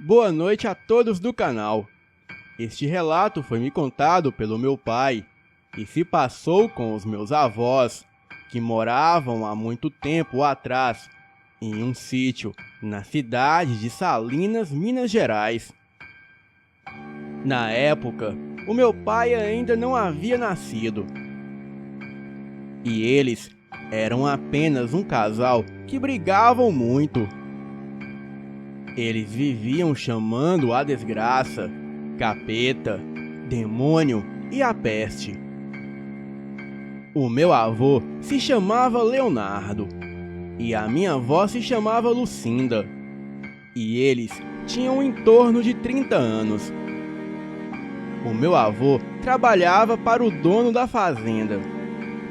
Boa noite a todos do canal. Este relato foi me contado pelo meu pai e se passou com os meus avós, que moravam há muito tempo atrás em um sítio na cidade de Salinas, Minas Gerais. Na época, o meu pai ainda não havia nascido. E eles eram apenas um casal que brigavam muito. Eles viviam chamando a desgraça, capeta, demônio e a peste. O meu avô se chamava Leonardo e a minha avó se chamava Lucinda. E eles tinham em torno de 30 anos. O meu avô trabalhava para o dono da fazenda,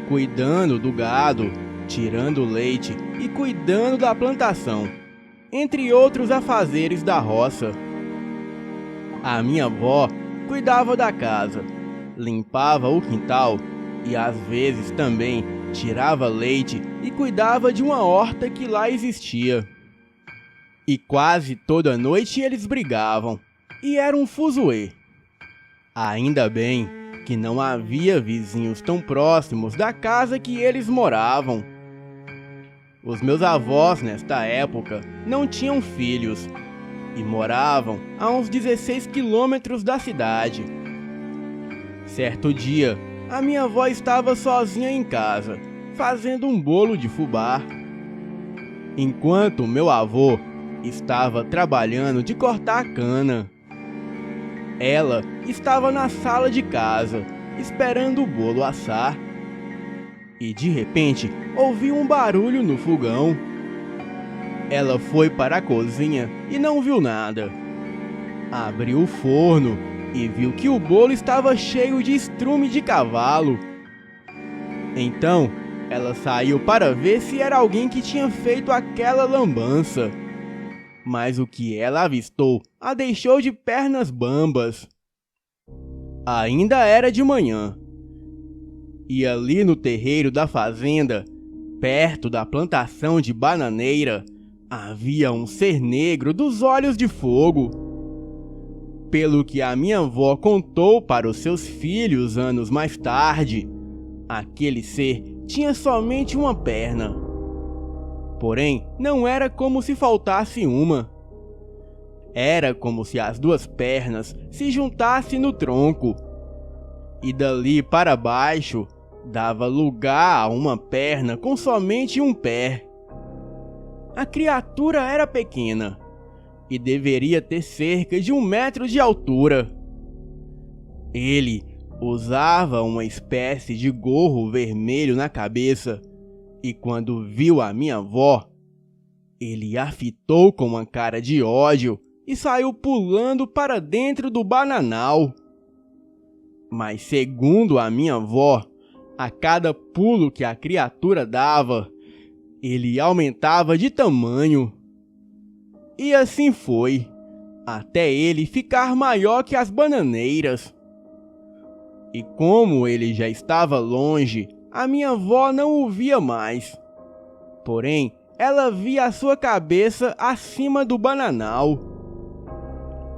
cuidando do gado, tirando leite e cuidando da plantação, entre outros afazeres da roça. A minha avó cuidava da casa, limpava o quintal e às vezes também tirava leite e cuidava de uma horta que lá existia. E quase toda noite eles brigavam, e era um fuzuê. Ainda bem que não havia vizinhos tão próximos da casa que eles moravam. Os meus avós, nesta época, não tinham filhos e moravam a uns 16 quilômetros da cidade. Certo dia, a minha avó estava sozinha em casa, fazendo um bolo de fubá, enquanto meu avô estava trabalhando de cortar cana. Ela estava na sala de casa, esperando o bolo assar. E de repente, ouviu um barulho no fogão. Ela foi para a cozinha e não viu nada. Abriu o forno e viu que o bolo estava cheio de estrume de cavalo. Então, ela saiu para ver se era alguém que tinha feito aquela lambança. Mas o que ela avistou a deixou de pernas bambas. Ainda era de manhã. E ali no terreiro da fazenda, perto da plantação de bananeira, havia um ser negro dos olhos de fogo. Pelo que a minha avó contou para os seus filhos anos mais tarde, aquele ser tinha somente uma perna. Porém, não era como se faltasse uma. Era como se as duas pernas se juntassem no tronco. E dali para baixo, dava lugar a uma perna com somente um pé. A criatura era pequena e deveria ter cerca de 1 metro de altura. Ele usava uma espécie de gorro vermelho na cabeça e quando viu a minha avó, ele a fitou com uma cara de ódio e saiu pulando para dentro do bananal. Mas segundo a minha avó, a cada pulo que a criatura dava, ele aumentava de tamanho. E assim foi, até ele ficar maior que as bananeiras. E como ele já estava longe, a minha avó não o via mais. Porém, ela via a sua cabeça acima do bananal.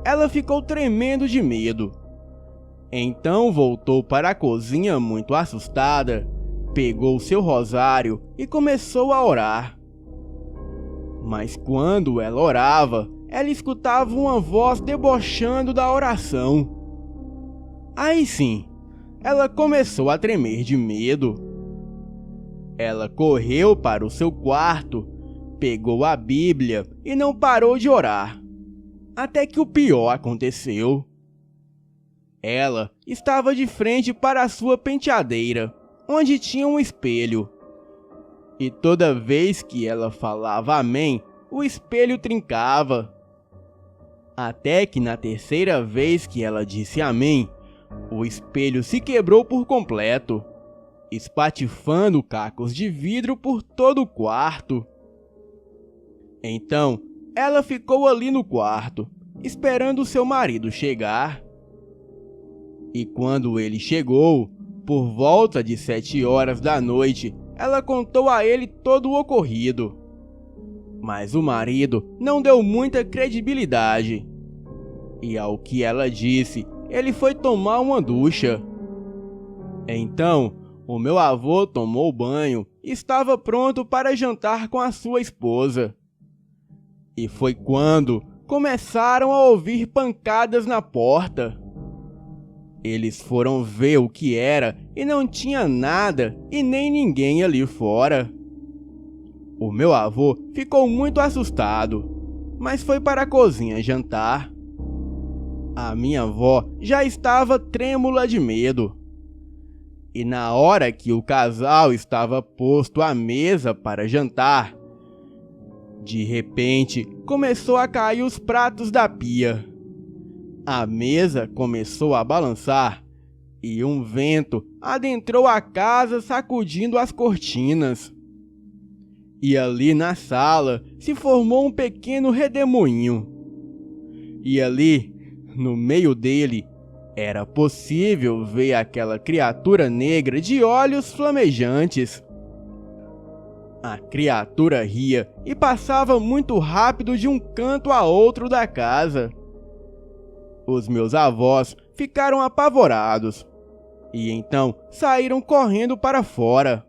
Ela ficou tremendo de medo. Então voltou para a cozinha muito assustada, pegou seu rosário e começou a orar. Mas quando ela orava, ela escutava uma voz debochando da oração. Aí sim, ela começou a tremer de medo. Ela correu para o seu quarto, pegou a Bíblia e não parou de orar, até que o pior aconteceu. Ela estava de frente para a sua penteadeira, onde tinha um espelho. E toda vez que ela falava amém, o espelho trincava. Até que na terceira vez que ela disse amém, o espelho se quebrou por completo, espatifando cacos de vidro por todo o quarto. Então, ela ficou ali no quarto, esperando seu marido chegar. E quando ele chegou, por volta de 7 horas da noite, ela contou a ele todo o ocorrido. Mas o marido não deu muita credibilidade e ao que ela disse, ele foi tomar uma ducha. Então, o meu avô tomou banho e estava pronto para jantar com a sua esposa. E foi quando começaram a ouvir pancadas na porta. Eles foram ver o que era e não tinha nada e nem ninguém ali fora. O meu avô ficou muito assustado, mas foi para a cozinha jantar. A minha avó já estava trêmula de medo. E na hora que o casal estava posto à mesa para jantar, de repente começou a cair os pratos da pia. A mesa começou a balançar e um vento adentrou a casa sacudindo as cortinas. E ali na sala se formou um pequeno redemoinho. E ali, no meio dele, era possível ver aquela criatura negra de olhos flamejantes. A criatura ria e passava muito rápido de um canto a outro da casa. Os meus avós ficaram apavorados e então saíram correndo para fora.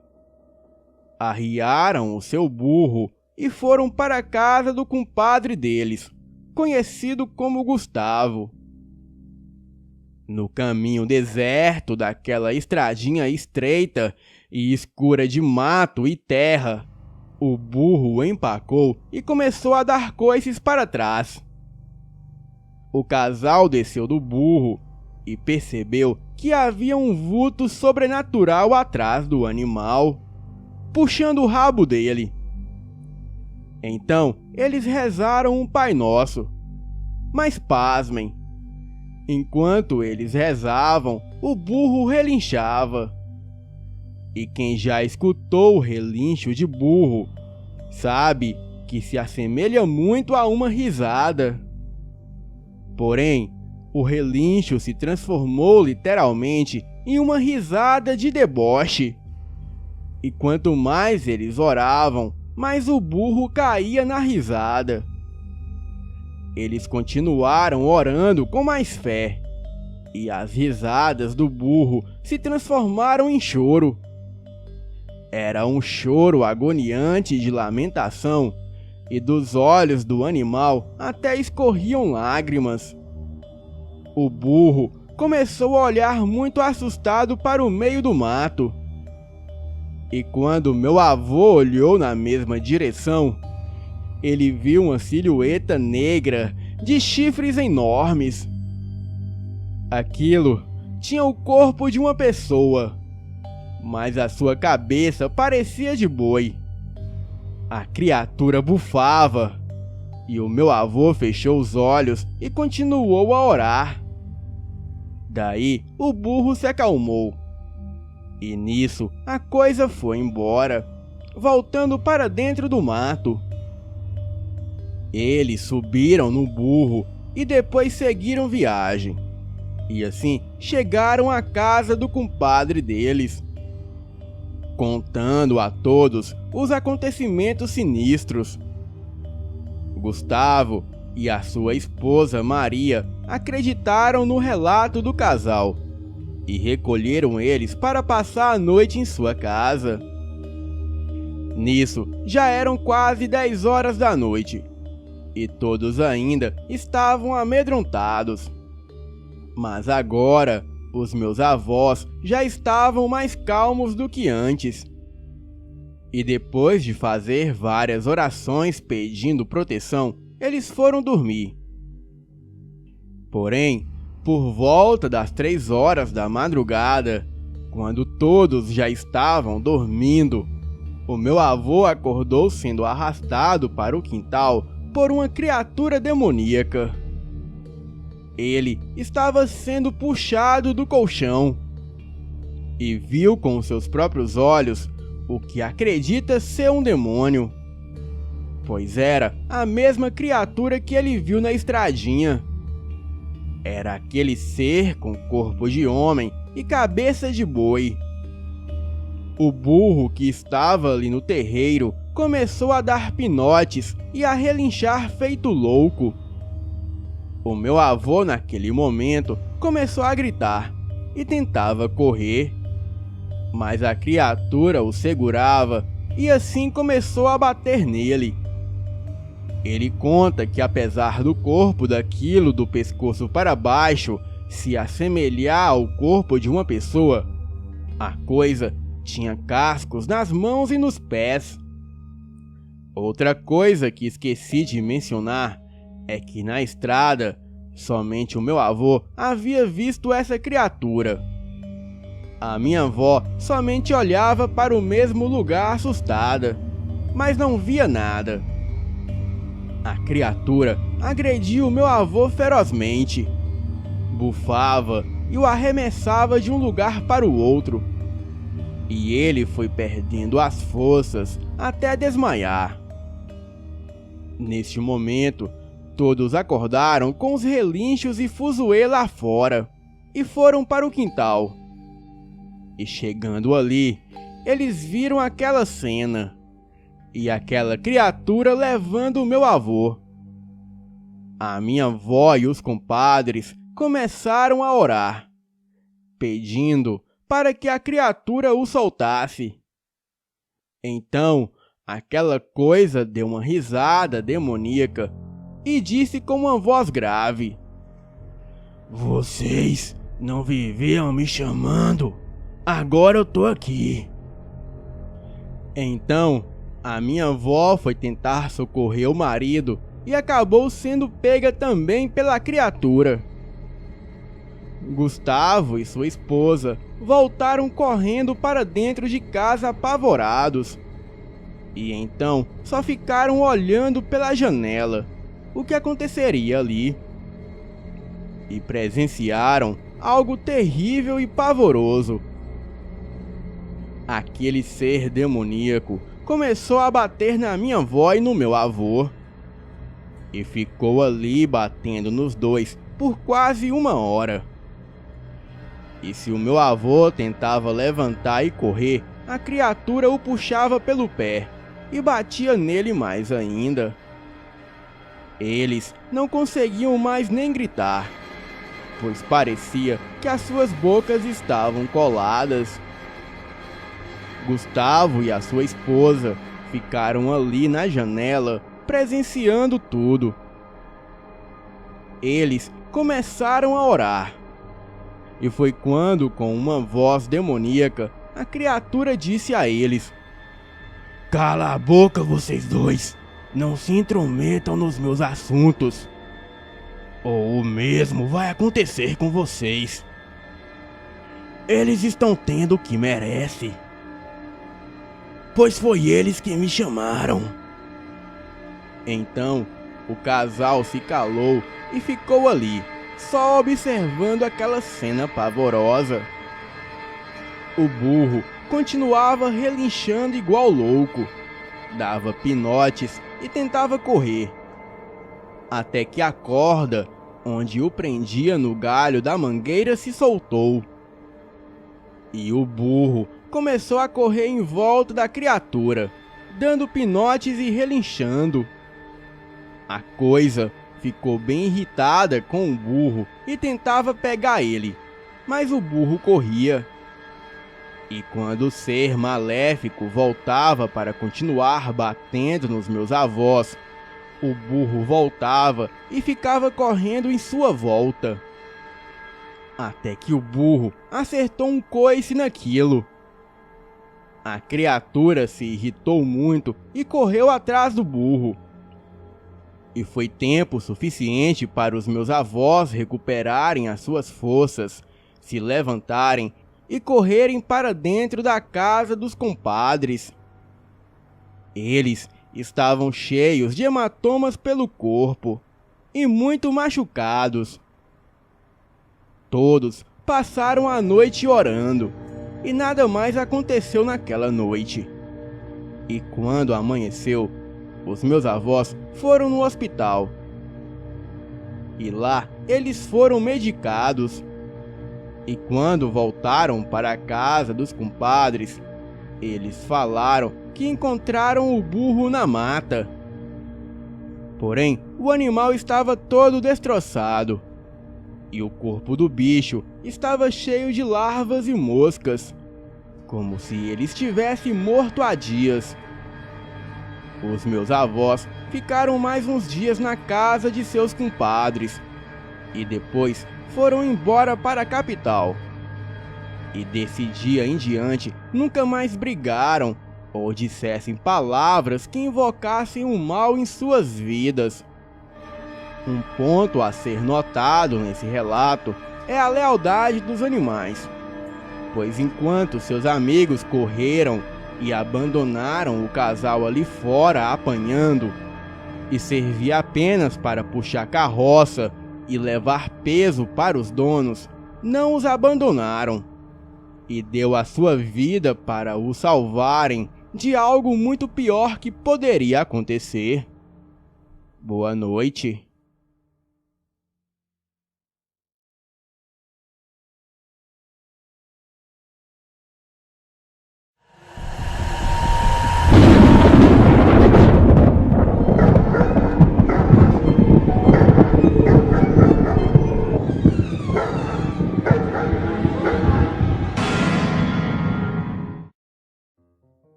Arriaram o seu burro e foram para a casa do compadre deles, conhecido como Gustavo. No caminho deserto daquela estradinha estreita e escura de mato e terra, o burro empacou e começou a dar coices para trás. O casal desceu do burro e percebeu que havia um vulto sobrenatural atrás do animal, puxando o rabo dele. Então, eles rezaram um Pai Nosso. Mas pasmem, enquanto eles rezavam, o burro relinchava. E quem já escutou o relincho de burro, sabe que se assemelha muito a uma risada. Porém, o relincho se transformou literalmente em uma risada de deboche. E quanto mais eles oravam, mais o burro caía na risada. Eles continuaram orando com mais fé, e as risadas do burro se transformaram em choro. Era um choro agoniante de lamentação, e dos olhos do animal até escorriam lágrimas. O burro começou a olhar muito assustado para o meio do mato. E quando meu avô olhou na mesma direção, ele viu uma silhueta negra de chifres enormes. Aquilo tinha o corpo de uma pessoa, mas a sua cabeça parecia de boi. A criatura bufava, e o meu avô fechou os olhos e continuou a orar. Daí o burro se acalmou, e nisso a coisa foi embora, voltando para dentro do mato. Eles subiram no burro e depois seguiram viagem, e assim chegaram à casa do compadre deles, contando a todos os acontecimentos sinistros. Gustavo e a sua esposa Maria acreditaram no relato do casal e recolheram eles para passar a noite em sua casa. Nisso, já eram quase 10 horas da noite e todos ainda estavam amedrontados. Mas agora, os meus avós já estavam mais calmos do que antes. E depois de fazer várias orações pedindo proteção, eles foram dormir. Porém, por volta das 3 horas da madrugada, quando todos já estavam dormindo, o meu avô acordou sendo arrastado para o quintal por uma criatura demoníaca. Ele estava sendo puxado do colchão e viu com seus próprios olhos o que acredita ser um demônio, pois era a mesma criatura que ele viu na estradinha. Era aquele ser com corpo de homem e cabeça de boi. O burro que estava ali no terreiro começou a dar pinotes e a relinchar feito louco. O meu avô, naquele momento, começou a gritar e tentava correr, mas a criatura o segurava e assim começou a bater nele. Ele conta que, apesar do corpo daquilo do pescoço para baixo se assemelhar ao corpo de uma pessoa, a coisa tinha cascos nas mãos e nos pés. Outra coisa que esqueci de mencionar é que na estrada somente o meu avô havia visto essa criatura. A minha avó somente olhava para o mesmo lugar assustada, mas não via nada. A criatura agrediu meu avô ferozmente, bufava e o arremessava de um lugar para o outro, e ele foi perdendo as forças até desmaiar. Neste momento, todos acordaram com os relinchos e fuzuê lá fora e foram para o quintal. E chegando ali, eles viram aquela cena e aquela criatura levando o meu avô. A minha avó e os compadres começaram a orar, pedindo para que a criatura o soltasse. Então, aquela coisa deu uma risada demoníaca e disse com uma voz grave: "Vocês não viviam me chamando? Agora eu tô aqui." Então, a minha avó foi tentar socorrer o marido e acabou sendo pega também pela criatura. Gustavo e sua esposa voltaram correndo para dentro de casa apavorados. E então só ficaram olhando pela janela o que aconteceria ali. E presenciaram algo terrível e pavoroso. Aquele ser demoníaco começou a bater na minha avó e no meu avô. E ficou ali batendo nos dois por quase 1 hora. E se o meu avô tentava levantar e correr, a criatura o puxava pelo pé e batia nele mais ainda. Eles não conseguiam mais nem gritar, pois parecia que as suas bocas estavam coladas. Gustavo e a sua esposa ficaram ali na janela, presenciando tudo. Eles começaram a orar. E foi quando, com uma voz demoníaca, a criatura disse a eles: "Cala a boca, vocês dois! Não se intrometam nos meus assuntos, ou o mesmo vai acontecer com vocês. Eles estão tendo o que merece, pois foi eles que me chamaram." Então, o casal se calou e ficou ali, só observando aquela cena pavorosa. O burro continuava relinchando igual louco, dava pinotes e tentava correr, até que a corda, onde o prendia no galho da mangueira, se soltou. E o burro começou a correr em volta da criatura, dando pinotes e relinchando. A coisa ficou bem irritada com o burro e tentava pegar ele, mas o burro corria. E quando o ser maléfico voltava para continuar batendo nos meus avós, o burro voltava e ficava correndo em sua volta. Até que o burro acertou um coice naquilo. A criatura se irritou muito e correu atrás do burro. E foi tempo suficiente para os meus avós recuperarem as suas forças, se levantarem e correrem para dentro da casa dos compadres. Eles estavam cheios de hematomas pelo corpo e muito machucados. Todos passaram a noite orando e nada mais aconteceu naquela noite. E quando amanheceu, os meus avós foram no hospital. E lá eles foram medicados. E quando voltaram para a casa dos compadres, eles falaram que encontraram o burro na mata. Porém, o animal estava todo destroçado. E o corpo do bicho estava cheio de larvas e moscas, como se ele estivesse morto há dias. Os meus avós ficaram mais uns dias na casa de seus compadres e depois foram embora para a capital. E desse dia em diante nunca mais brigaram ou dissessem palavras que invocassem o mal em suas vidas. Um ponto a ser notado nesse relato é a lealdade dos animais, pois enquanto seus amigos correram e abandonaram o casal ali fora apanhando, e servia apenas para puxar carroça e levar peso para os donos, não os abandonaram, e deu a sua vida para os salvarem de algo muito pior que poderia acontecer. Boa noite.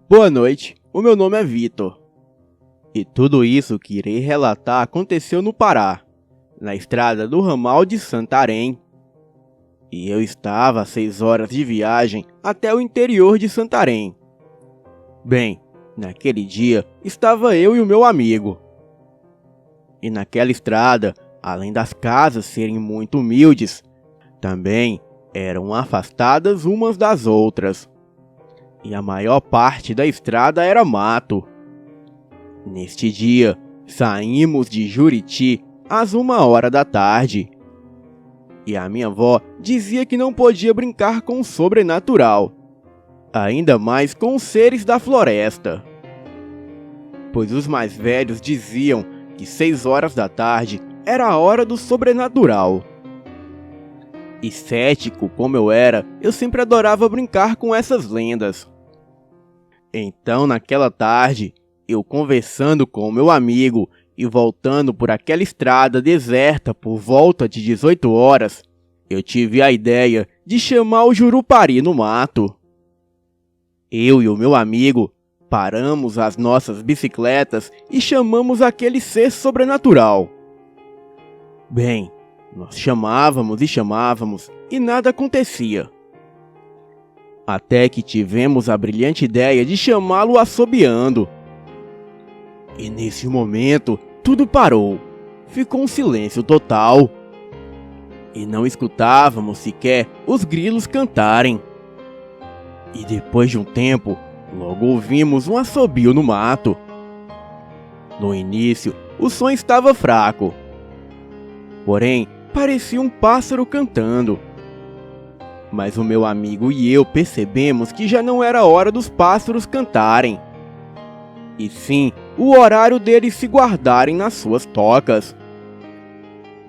Boa noite, o meu nome é Vitor. E tudo isso que irei relatar aconteceu no Pará, na estrada do ramal de Santarém. E eu estava a 6 horas de viagem até o interior de Santarém. Bem, naquele dia estava eu e o meu amigo. E naquela estrada, além das casas serem muito humildes, também eram afastadas umas das outras. E a maior parte da estrada era mato. Neste dia, saímos de Juriti às 1h da tarde. E a minha avó dizia que não podia brincar com o sobrenatural, ainda mais com os seres da floresta. Pois os mais velhos diziam que 6 horas da tarde era a hora do sobrenatural. E cético como eu era, eu sempre adorava brincar com essas lendas. Então, naquela tarde, eu conversando com o meu amigo e voltando por aquela estrada deserta por volta de 18 horas, eu tive a ideia de chamar o Jurupari no mato. Eu e o meu amigo paramos as nossas bicicletas e chamamos aquele ser sobrenatural. Bem, nós chamávamos e nada acontecia. Até que tivemos a brilhante ideia de chamá-lo assobiando. E nesse momento, tudo parou. Ficou um silêncio total. E não escutávamos sequer os grilos cantarem. E depois de um tempo, logo ouvimos um assobio no mato. No início, o som estava fraco. Porém, parecia um pássaro cantando. Mas o meu amigo e eu percebemos que já não era hora dos pássaros cantarem, e sim o horário deles se guardarem nas suas tocas.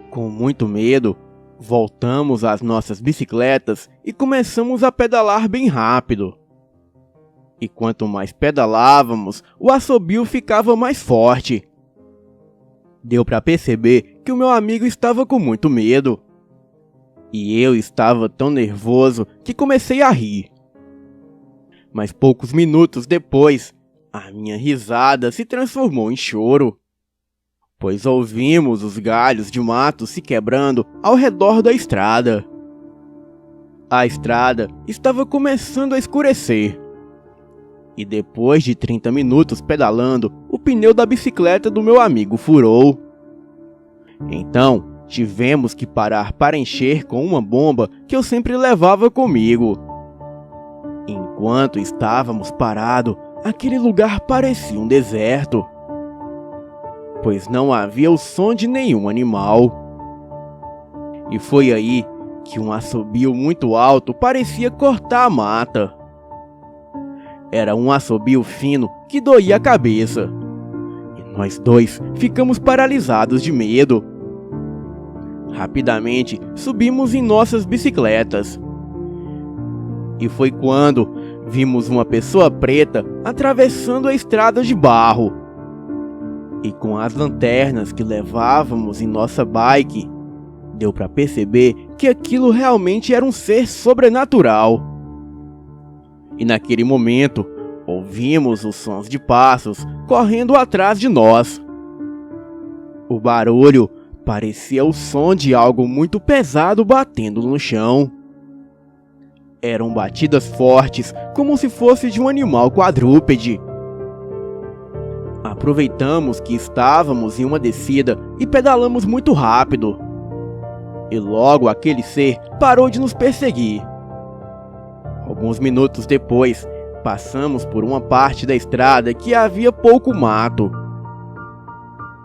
Com muito medo, voltamos às nossas bicicletas e começamos a pedalar bem rápido. E quanto mais pedalávamos, o assobio ficava mais forte. Deu para perceber que o meu amigo estava com muito medo. E eu estava tão nervoso que comecei a rir. Mas poucos minutos depois, a minha risada se transformou em choro, pois ouvimos os galhos de mato se quebrando ao redor da estrada. A estrada estava começando a escurecer. E depois de 30 minutos pedalando, o pneu da bicicleta do meu amigo furou. Então, tivemos que parar para encher com uma bomba que eu sempre levava comigo. Enquanto estávamos parados, aquele lugar parecia um deserto, pois não havia o som de nenhum animal. E foi aí que um assobio muito alto parecia cortar a mata. Era um assobio fino que doía a cabeça. E nós dois ficamos paralisados de medo. Rapidamente subimos em nossas bicicletas. E foi quando vimos uma pessoa preta atravessando a estrada de barro, E com as lanternas que levávamos em nossa bike, deu para perceber que aquilo realmente era um ser sobrenatural. E naquele momento, ouvimos os sons de passos correndo atrás de nós. O barulho parecia o som de algo muito pesado batendo no chão. Eram batidas fortes, como se fosse de um animal quadrúpede. Aproveitamos que estávamos em uma descida e pedalamos muito rápido. E logo aquele ser parou de nos perseguir. Alguns minutos depois, passamos por uma parte da estrada que havia pouco mato.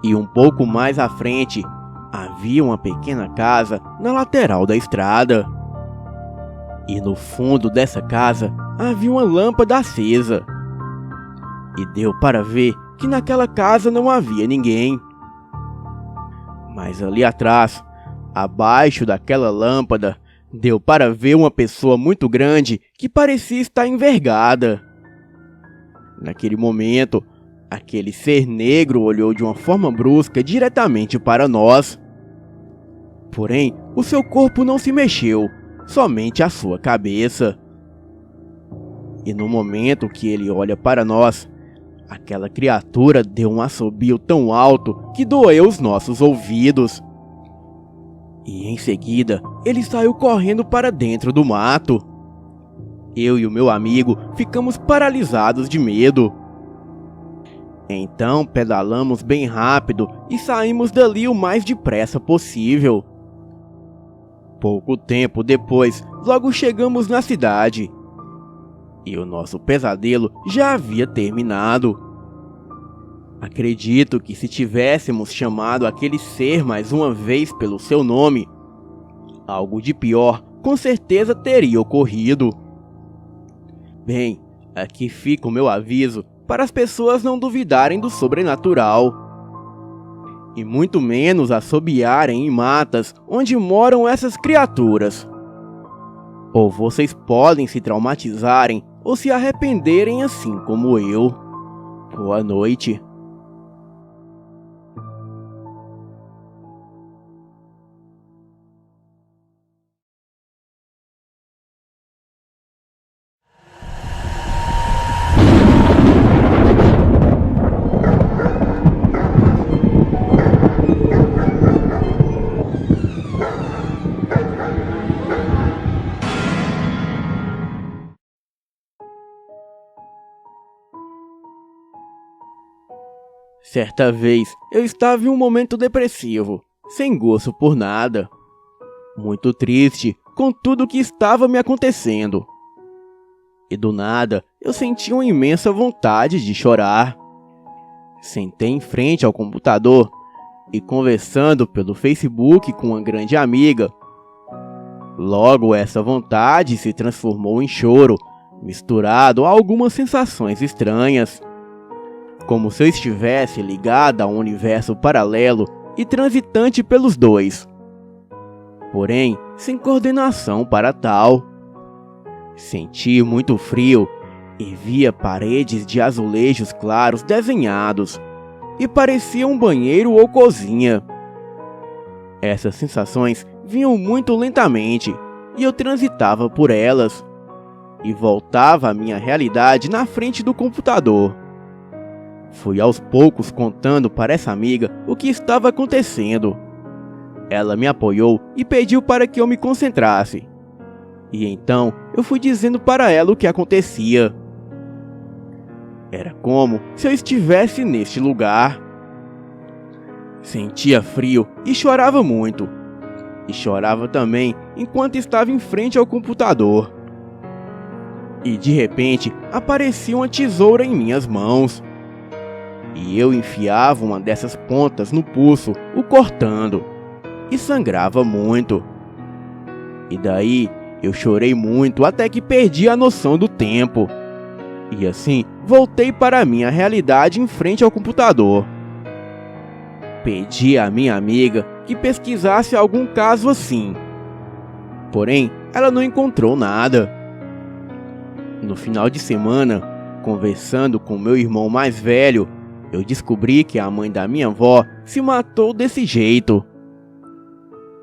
E um pouco mais à frente, havia uma pequena casa na lateral da estrada. E no fundo dessa casa havia uma lâmpada acesa. E deu para ver que naquela casa não havia ninguém. Mas ali atrás, abaixo daquela lâmpada, deu para ver uma pessoa muito grande que parecia estar envergada. Naquele momento, aquele ser negro olhou de uma forma brusca diretamente para nós. Porém, o seu corpo não se mexeu, somente a sua cabeça. E no momento que ele olha para nós, aquela criatura deu um assobio tão alto que doeu os nossos ouvidos. E em seguida, ele saiu correndo para dentro do mato. Eu e o meu amigo ficamos paralisados de medo. Então pedalamos bem rápido e saímos dali o mais depressa possível. Pouco tempo depois, logo chegamos na cidade. E o nosso pesadelo já havia terminado. Acredito que se tivéssemos chamado aquele ser mais uma vez pelo seu nome, algo de pior com certeza teria ocorrido. Bem, aqui fica o meu aviso para as pessoas não duvidarem do sobrenatural. E muito menos assobiarem em matas onde moram essas criaturas. Ou vocês podem se traumatizarem ou se arrependerem assim como eu. Boa noite. Certa vez, eu estava em um momento depressivo, sem gosto por nada. Muito triste com tudo o que estava me acontecendo. E do nada, eu senti uma imensa vontade de chorar. Sentei em frente ao computador e conversando pelo Facebook com uma grande amiga. Logo, essa vontade se transformou em choro, misturado a algumas sensações estranhas. Como se eu estivesse ligada a um universo paralelo e transitante pelos dois. Porém, sem coordenação para tal. Senti muito frio e via paredes de azulejos claros desenhados, e parecia um banheiro ou cozinha. Essas sensações vinham muito lentamente, e eu transitava por elas, e voltava à minha realidade na frente do computador. Fui aos poucos contando para essa amiga o que estava acontecendo. Ela me apoiou e pediu para que eu me concentrasse. E então eu fui dizendo para ela o que acontecia. Era como se eu estivesse neste lugar. Sentia frio e chorava muito. E chorava também enquanto estava em frente ao computador. E de repente aparecia uma tesoura em minhas mãos. E eu enfiava uma dessas pontas no pulso, o cortando. E sangrava muito. E daí eu chorei muito até que perdi a noção do tempo. E assim voltei para a minha realidade em frente ao computador. Pedi à minha amiga que pesquisasse algum caso assim. Porém, ela não encontrou nada. No final de semana, conversando com meu irmão mais velho, eu descobri que a mãe da minha avó se matou desse jeito.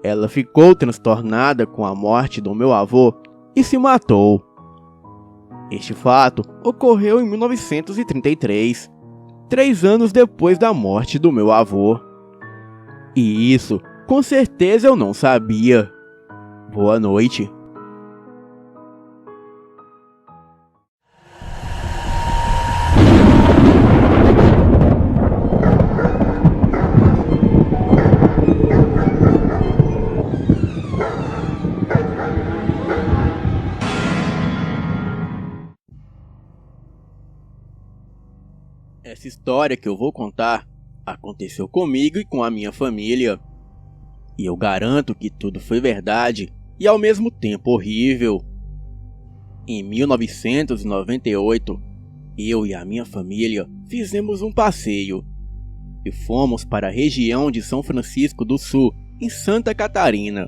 Ela ficou transtornada com a morte do meu avô e se matou. Este fato ocorreu em 1933, 3 anos depois da morte do meu avô. E isso, com certeza eu não sabia. Boa noite. Essa história que eu vou contar aconteceu comigo e com a minha família. E eu garanto que tudo foi verdade e ao mesmo tempo horrível. Em 1998, eu e a minha família fizemos um passeio e fomos para a região de São Francisco do Sul, em Santa Catarina,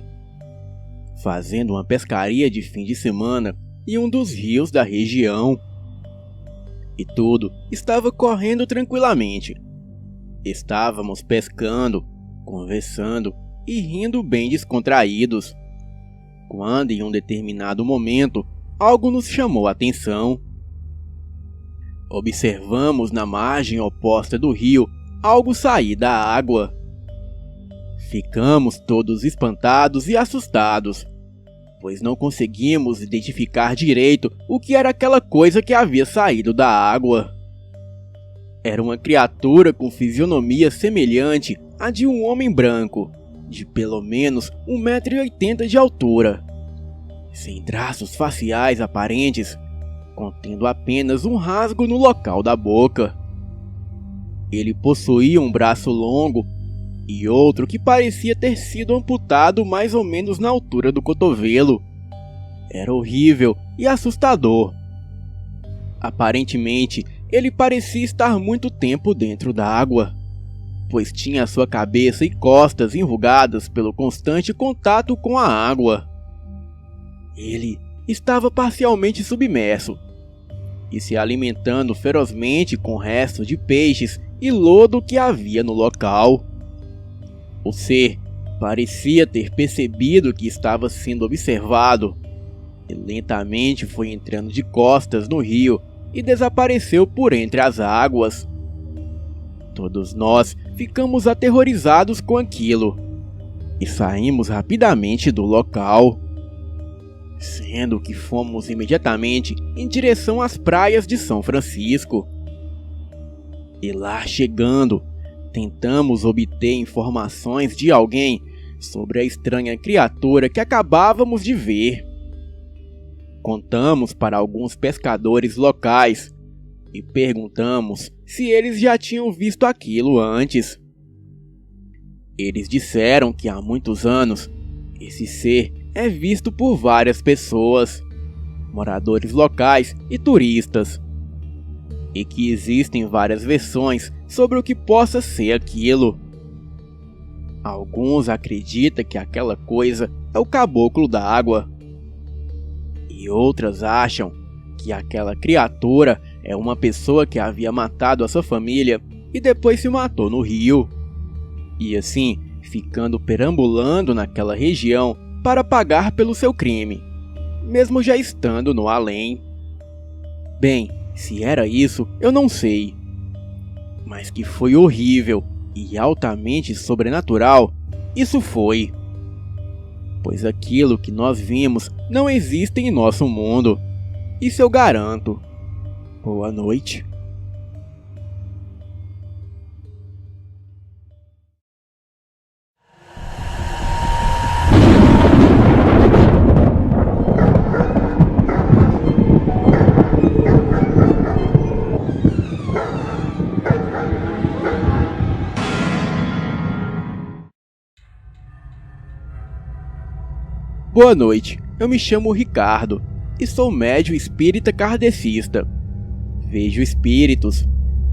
fazendo uma pescaria de fim de semana em um dos rios da região. E tudo estava correndo tranquilamente. Estávamos pescando, conversando e rindo bem descontraídos, quando em um determinado momento algo nos chamou a atenção. Observamos na margem oposta do rio algo sair da água. Ficamos todos espantados e assustados, pois não conseguimos identificar direito o que era aquela coisa que havia saído da água. Era uma criatura com fisionomia semelhante à de um homem branco, de pelo menos 1,80 m de altura, sem traços faciais aparentes, contendo apenas um rasgo no local da boca. Ele possuía um braço longo e outro que parecia ter sido amputado mais ou menos na altura do cotovelo. Era horrível e assustador. Aparentemente, ele parecia estar muito tempo dentro da água, pois tinha sua cabeça e costas enrugadas pelo constante contato com a água. Ele estava parcialmente submerso e se alimentando ferozmente com restos de peixes e lodo que havia no local. O ser parecia ter percebido que estava sendo observado e lentamente foi entrando de costas no rio e desapareceu por entre as águas. Todos nós ficamos aterrorizados com aquilo e saímos rapidamente do local, sendo que fomos imediatamente em direção às praias de São Francisco. E lá chegando, tentamos obter informações de alguém sobre a estranha criatura que acabávamos de ver. Contamos para alguns pescadores locais e perguntamos se eles já tinham visto aquilo antes. Eles disseram que há muitos anos esse ser é visto por várias pessoas, moradores locais e turistas, e que existem várias versões sobre o que possa ser aquilo. Alguns acreditam que aquela coisa é o caboclo da água, e outras acham que aquela criatura é uma pessoa que havia matado a sua família e depois se matou no rio, e assim ficando perambulando naquela região para pagar pelo seu crime, mesmo já estando no além. Bem, se era isso, eu não sei, mas que foi horrível e altamente sobrenatural, isso foi. Pois aquilo que nós vimos não existe em nosso mundo, isso eu garanto. Boa noite. Boa noite, eu me chamo Ricardo e sou médium espírita kardecista. Vejo espíritos,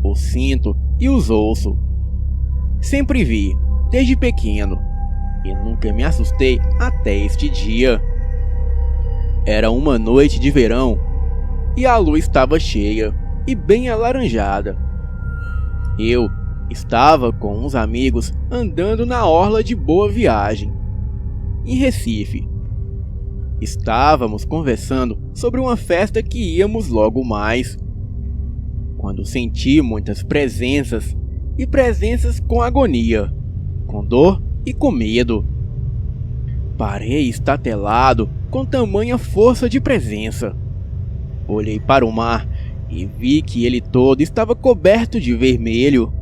os sinto e os ouço. Sempre vi, desde pequeno, e nunca me assustei até este dia. Era uma noite de verão e a lua estava cheia e bem alaranjada. Eu estava com uns amigos andando na orla de Boa Viagem, em Recife. Estávamos conversando sobre uma festa que íamos logo mais, quando senti muitas presenças, e presenças com agonia, com dor e com medo. Parei estatelado com tamanha força de presença. Olhei para o mar e vi que ele todo estava coberto de vermelho.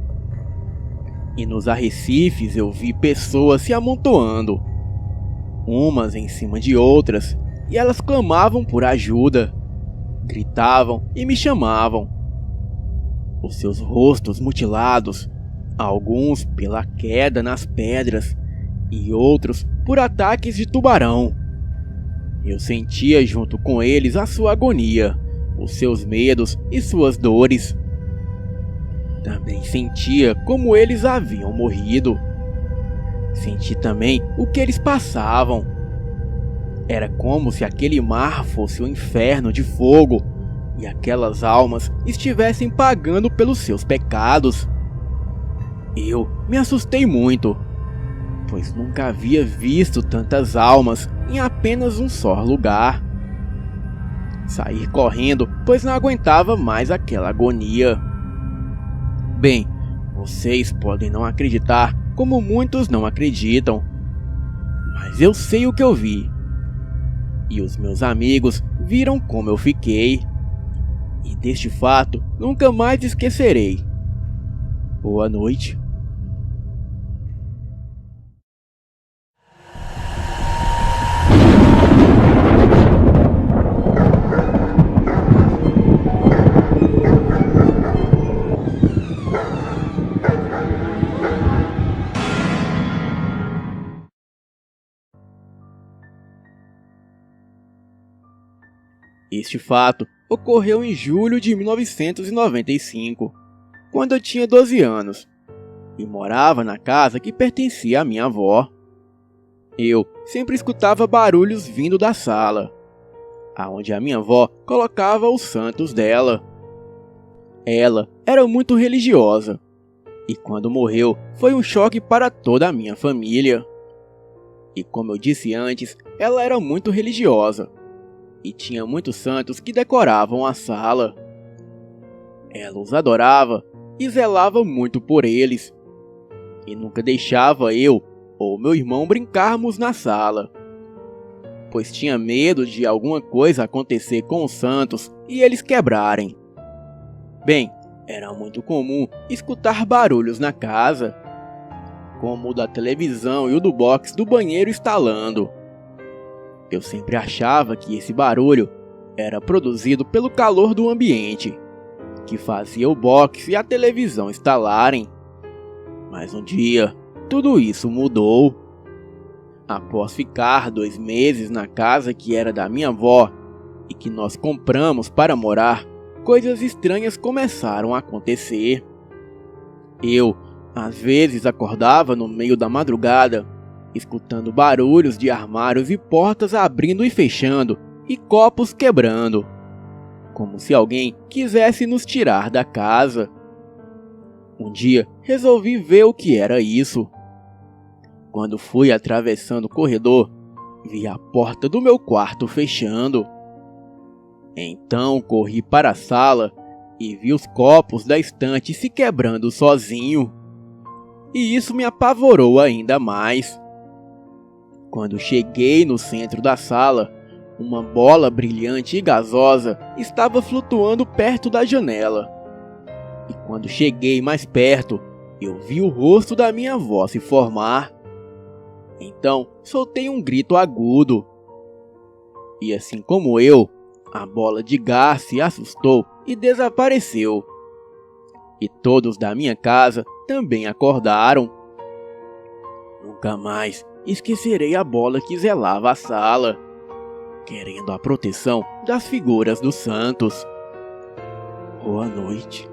E nos arrecifes eu vi pessoas se amontoando, umas em cima de outras, e elas clamavam por ajuda, gritavam e me chamavam. Os seus rostos mutilados, alguns pela queda nas pedras e outros por ataques de tubarão. Eu sentia junto com eles a sua agonia, os seus medos e suas dores. Também sentia como eles haviam morrido. Senti também o que eles passavam. Era como se aquele mar fosse um inferno de fogo e aquelas almas estivessem pagando pelos seus pecados. Eu me assustei muito, pois nunca havia visto tantas almas em apenas um só lugar. Saí correndo, pois não aguentava mais aquela agonia. Bem, vocês podem não acreditar como muitos não acreditam, mas eu sei o que eu vi. E os meus amigos viram como eu fiquei. E deste fato nunca mais esquecerei. Boa noite. Este fato ocorreu em julho de 1995, quando eu tinha 12 anos, e morava na casa que pertencia à minha avó. Eu sempre escutava barulhos vindo da sala, aonde a minha avó colocava os santos dela. Ela era muito religiosa, e quando morreu foi um choque para toda a minha família. E como eu disse antes, ela era muito religiosa, e tinha muitos santos que decoravam a sala. Ela os adorava e zelava muito por eles, e nunca deixava eu ou meu irmão brincarmos na sala, pois tinha medo de alguma coisa acontecer com os santos e eles quebrarem. Bem, era muito comum escutar barulhos na casa, como o da televisão e o do box do banheiro estalando. Eu sempre achava que esse barulho era produzido pelo calor do ambiente, que fazia o box e a televisão estalarem. Mas um dia, tudo isso mudou. Após ficar 2 meses na casa que era da minha avó e que nós compramos para morar, coisas estranhas começaram a acontecer. Eu, às vezes, acordava no meio da madrugada, escutando barulhos de armários e portas abrindo e fechando, e copos quebrando, como se alguém quisesse nos tirar da casa. Um dia resolvi ver o que era isso. Quando fui atravessando o corredor, vi a porta do meu quarto fechando. Então corri para a sala e vi os copos da estante se quebrando sozinho. E isso me apavorou ainda mais. Quando cheguei no centro da sala, uma bola brilhante e gasosa estava flutuando perto da janela. E quando cheguei mais perto, eu vi o rosto da minha avó se formar. Então soltei um grito agudo. E assim como eu, a bola de gás se assustou e desapareceu. E todos da minha casa também acordaram. Nunca mais esquecerei a bola que zelava a sala, querendo a proteção das figuras dos santos. Boa noite.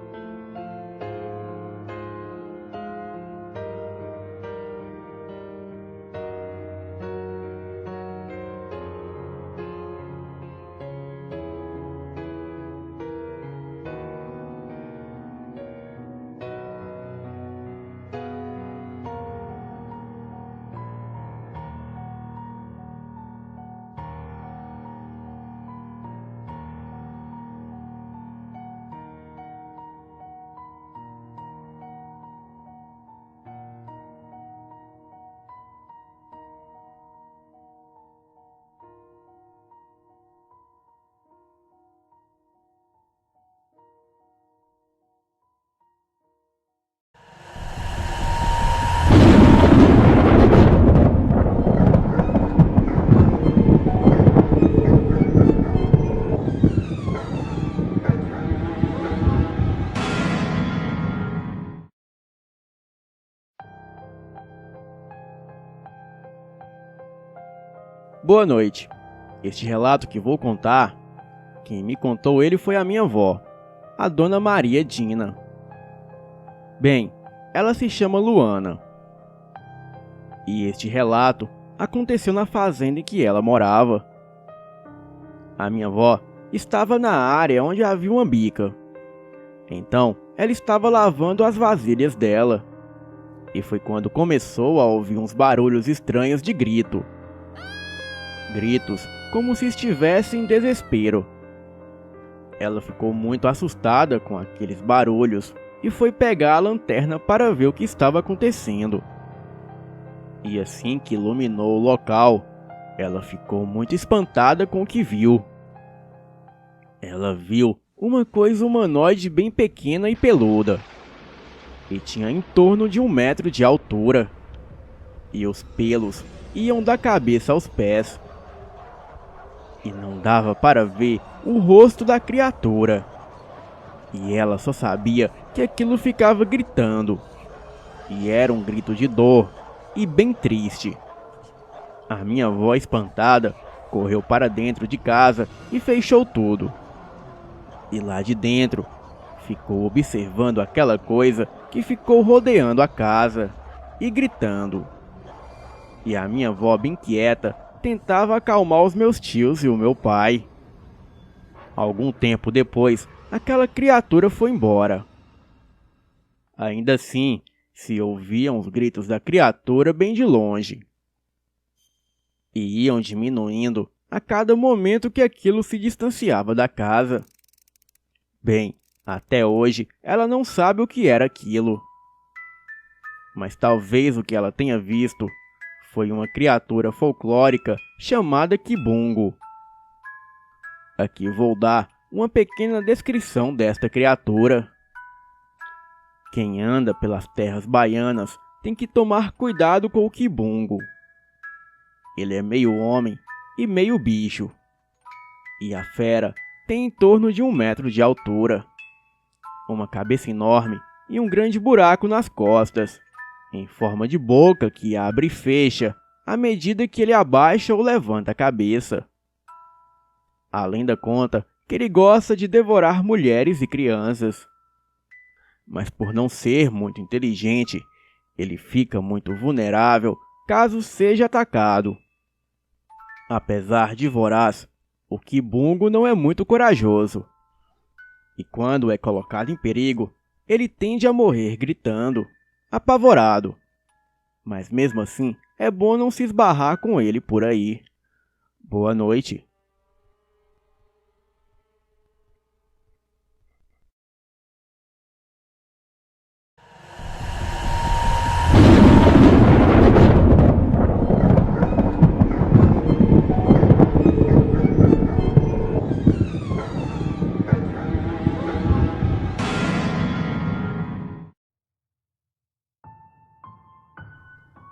Boa noite. Este relato que vou contar, quem me contou ele foi a minha avó, a Dona Maria Dina. Bem, ela se chama Luana. E este relato aconteceu na fazenda em que ela morava. A minha avó estava na área onde havia uma bica. Então, ela estava lavando as vasilhas dela. E foi quando começou a ouvir uns barulhos estranhos de grito. Gritos como se estivesse em desespero. Ela ficou muito assustada com aqueles barulhos e foi pegar a lanterna para ver o que estava acontecendo. E assim que iluminou o local, ela ficou muito espantada com o que viu. Ela viu uma coisa humanoide bem pequena e peluda. E tinha em torno de 1 metro de altura. E os pelos iam da cabeça aos pés. E não dava para ver o rosto da criatura. E ela só sabia que aquilo ficava gritando. E era um grito de dor e bem triste. A minha avó, espantada, correu para dentro de casa e fechou tudo. E lá de dentro, ficou observando aquela coisa que ficou rodeando a casa e gritando. E a minha avó, bem quieta, tentava acalmar os meus tios e o meu pai. Algum tempo depois, aquela criatura foi embora. Ainda assim, se ouviam os gritos da criatura bem de longe. E iam diminuindo a cada momento que aquilo se distanciava da casa. Bem, até hoje ela não sabe o que era aquilo. Mas talvez o que ela tenha visto foi uma criatura folclórica chamada Kibungo. Aqui vou dar uma pequena descrição desta criatura. Quem anda pelas terras baianas tem que tomar cuidado com o Kibungo. Ele é meio homem e meio bicho. E a fera tem em torno de 1 metro de altura, uma cabeça enorme e um grande buraco nas costas, em forma de boca que abre e fecha à medida que ele abaixa ou levanta a cabeça. Além da conta que ele gosta de devorar mulheres e crianças. Mas por não ser muito inteligente, ele fica muito vulnerável caso seja atacado. Apesar de voraz, o Kibungo não é muito corajoso. E quando é colocado em perigo, ele tende a morrer gritando, apavorado. Mas mesmo assim, é bom não se esbarrar com ele por aí. Boa noite.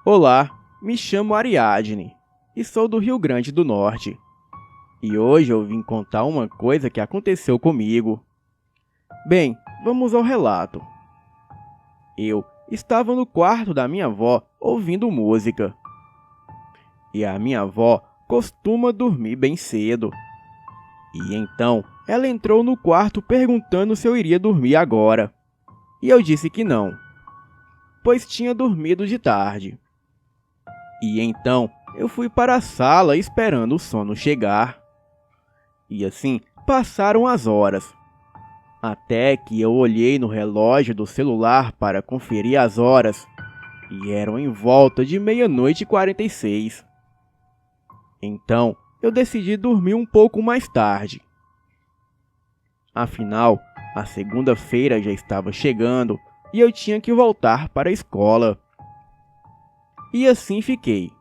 Olá, me chamo Ariadne e sou do Rio Grande do Norte. E hoje eu vim contar uma coisa que aconteceu comigo. Bem, vamos ao relato. Eu estava no quarto da minha avó ouvindo música. E a minha avó costuma dormir bem cedo. E então ela entrou no quarto perguntando se eu iria dormir agora. E eu disse que não, pois tinha dormido de tarde. E então eu fui para a sala esperando o sono chegar. E assim passaram as horas, até que eu olhei no relógio do celular para conferir as horas, e eram em volta de 00:46. Então eu decidi dormir um pouco mais tarde. Afinal, a segunda-feira já estava chegando e eu tinha que voltar para a escola. E assim fiquei.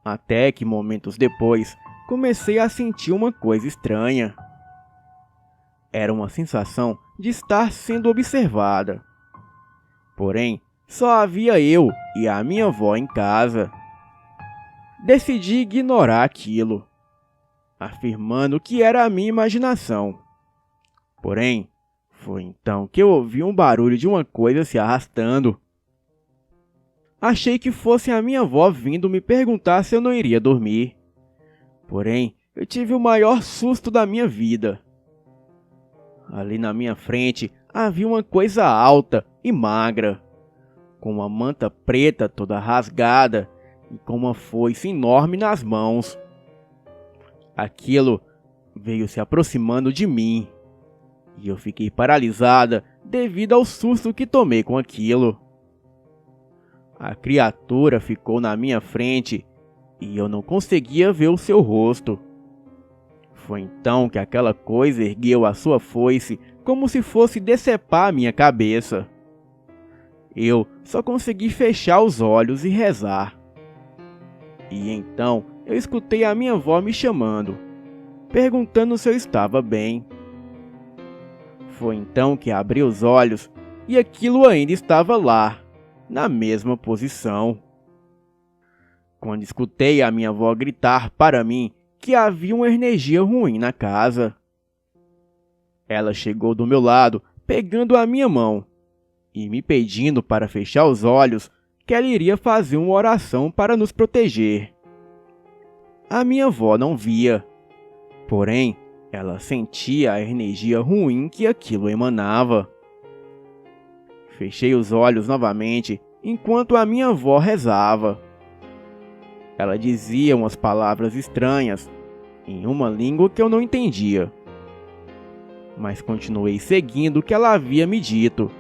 Até que momentos depois, comecei a sentir uma coisa estranha. Era uma sensação de estar sendo observada. Porém, só havia eu e a minha avó em casa. Decidi ignorar aquilo, afirmando que era a minha imaginação. Porém, foi então que eu ouvi um barulho de uma coisa se arrastando. Achei que fosse a minha avó vindo me perguntar se eu não iria dormir. Porém, eu tive o maior susto da minha vida. Ali na minha frente havia uma coisa alta e magra, com uma manta preta toda rasgada e com uma foice enorme nas mãos. Aquilo veio se aproximando de mim e eu fiquei paralisada devido ao susto que tomei com aquilo. A criatura ficou na minha frente e eu não conseguia ver o seu rosto. Foi então que aquela coisa ergueu a sua foice como se fosse decepar minha cabeça. Eu só consegui fechar os olhos e rezar. E então eu escutei a minha avó me chamando, perguntando se eu estava bem. Foi então que abri os olhos e aquilo ainda estava lá, na mesma posição. Quando escutei a minha avó gritar para mim que havia uma energia ruim na casa. Ela chegou do meu lado, pegando a minha mão e me pedindo para fechar os olhos, que ela iria fazer uma oração para nos proteger. A minha avó não via, porém, ela sentia a energia ruim que aquilo emanava. Fechei os olhos novamente enquanto a minha avó rezava. Ela dizia umas palavras estranhas, em uma língua que eu não entendia. Mas continuei seguindo o que ela havia me dito.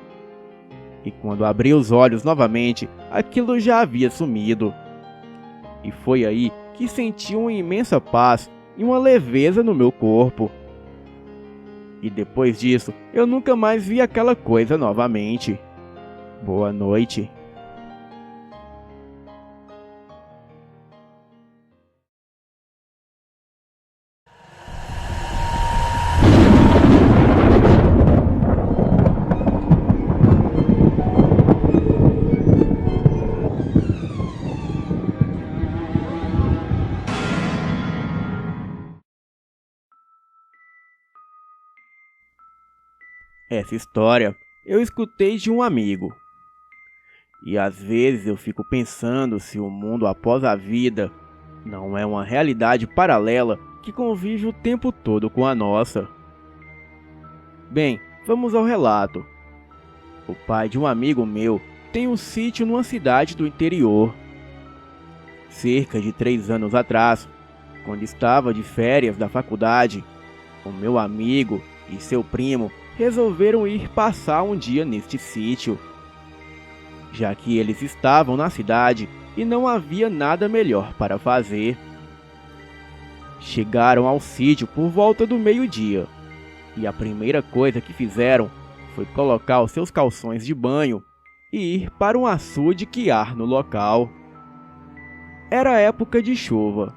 E quando abri os olhos novamente, aquilo já havia sumido. E foi aí que senti uma imensa paz e uma leveza no meu corpo. E depois disso, eu nunca mais vi aquela coisa novamente. Boa noite. Essa história eu escutei de um amigo. E às vezes eu fico pensando se o mundo após a vida não é uma realidade paralela que convive o tempo todo com a nossa. Bem, vamos ao relato. O pai de um amigo meu tem um sítio numa cidade do interior. Cerca de 3 anos atrás, quando estava de férias da faculdade, o meu amigo e seu primo resolveram ir passar um dia neste sítio, já que eles estavam na cidade e não havia nada melhor para fazer. Chegaram ao sítio por volta do meio-dia, e a primeira coisa que fizeram foi colocar os seus calções de banho e ir para um açude que há no local. Era época de chuva,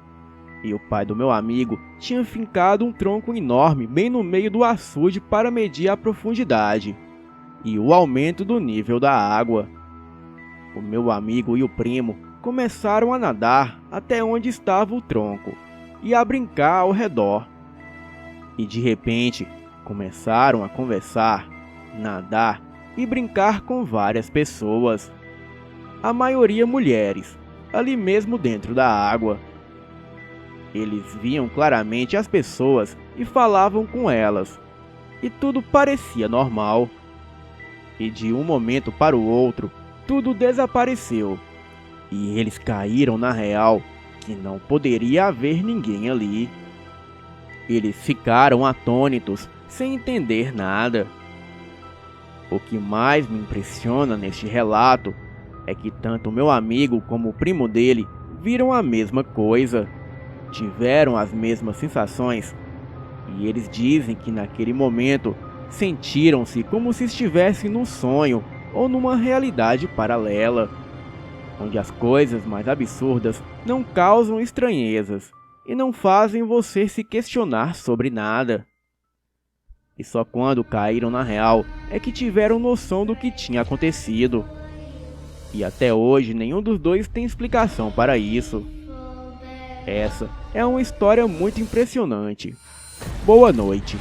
e o pai do meu amigo tinha fincado um tronco enorme bem no meio do açude para medir a profundidade e o aumento do nível da água. O meu amigo e o primo começaram a nadar até onde estava o tronco e a brincar ao redor. E de repente começaram a conversar, nadar e brincar com várias pessoas, a maioria mulheres, ali mesmo dentro da água. Eles viam claramente as pessoas e falavam com elas, e tudo parecia normal. E de um momento para o outro, tudo desapareceu, e eles caíram na real que não poderia haver ninguém ali. Eles ficaram atônitos, sem entender nada. O que mais me impressiona neste relato é que tanto meu amigo como o primo dele viram a mesma coisa. Tiveram as mesmas sensações, e eles dizem que naquele momento sentiram-se como se estivessem num sonho ou numa realidade paralela, onde as coisas mais absurdas não causam estranhezas e não fazem você se questionar sobre nada. E só quando caíram na real é que tiveram noção do que tinha acontecido. E até hoje nenhum dos dois tem explicação para isso. Essa é uma história muito impressionante. Boa noite.